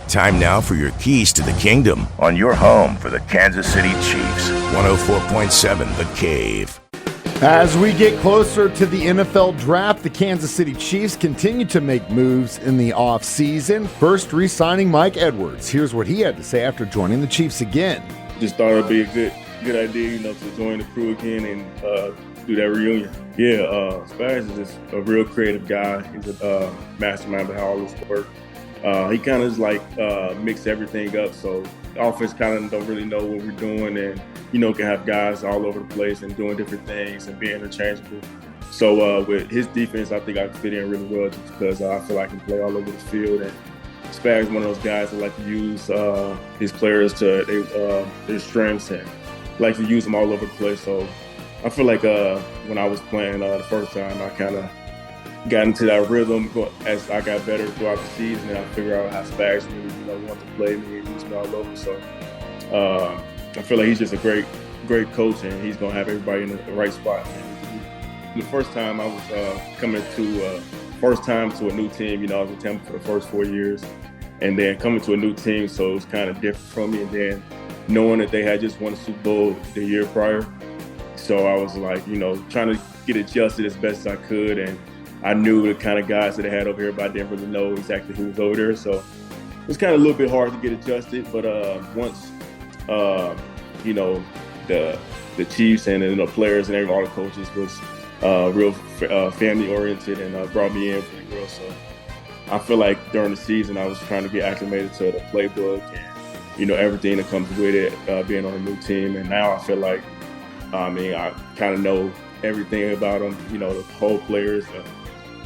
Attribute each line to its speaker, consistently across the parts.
Speaker 1: Time now for your keys to the kingdom on your home for the Kansas City Chiefs. 104.7 The Cave.
Speaker 2: As we get closer to the NFL draft, the Kansas City Chiefs continue to make moves in the offseason. First, re-signing Mike Edwards. Here's what he had to say after joining the Chiefs again.
Speaker 3: Just thought it'd be a good idea, to join the crew again and do that reunion. Yeah, Spags is just a real creative guy. He's a mastermind behind all this work. He kind of just mix everything up, so the offense kind of don't really know what we're doing, and can have guys all over the place and doing different things and being interchangeable. So with his defense, I think I can fit in really well just because I feel I can play all over the field. And Spags is one of those guys that like to use his players to their strengths and like to use them all over the place. So I feel like when I was playing the first time, I kind of got into that rhythm as I got better throughout the season, and I figured out how Spags really wanted to play me and use me all over. So I feel like he's just a great coach, and he's gonna have everybody in the right spot. The first time I was coming to a new team, I was with Tampa for the first 4 years, and then coming to a new team, so it was kind of different for me. And then knowing that they had just won the Super Bowl the year prior, so I was like, trying to get adjusted as best as I could, and I knew the kind of guys that they had over here, but I didn't really know exactly who was over there. So it was kind of a little bit hard to get adjusted. But once, the Chiefs and the players and all the coaches was real family oriented and brought me in pretty well. So I feel like during the season I was trying to get acclimated to the playbook and everything that comes with it, being on a new team. And now I feel like I kind of know everything about them. The whole players.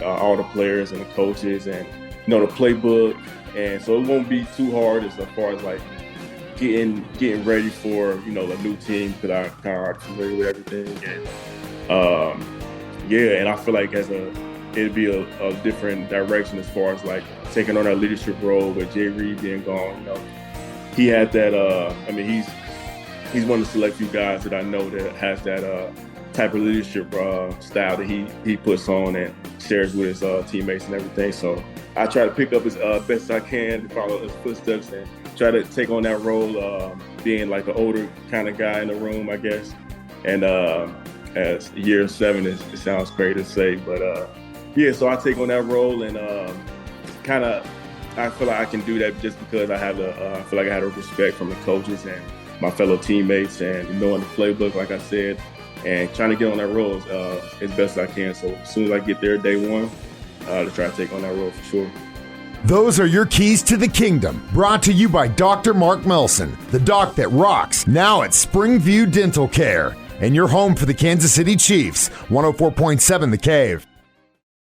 Speaker 3: All the players and the coaches and the playbook, and so it won't be too hard as far as like getting ready for a new team, because I kind of already familiar with everything. And and I feel like it'd be a different direction as far as like taking on that leadership role with Jay Reed being gone. He had that. He's one of the select few guys that I know that has that type of leadership style that he puts on and shares with his teammates and everything. So I try to pick up as best I can to follow his footsteps and try to take on that role, being like the older kind of guy in the room, I guess. And as year 7, it sounds crazy to say, but so I take on that role, and I feel like I can do that just because I feel like I had a respect from the coaches and my fellow teammates, and knowing the playbook, like I said, and trying to get on that role as best as I can. So as soon as I get there day one, to try to take on that role for sure.
Speaker 2: Those are your keys to the kingdom, brought to you by Dr. Mark Melson, the doc that rocks, now at Springview Dental Care, and your home for the Kansas City Chiefs. 104.7 The Cave.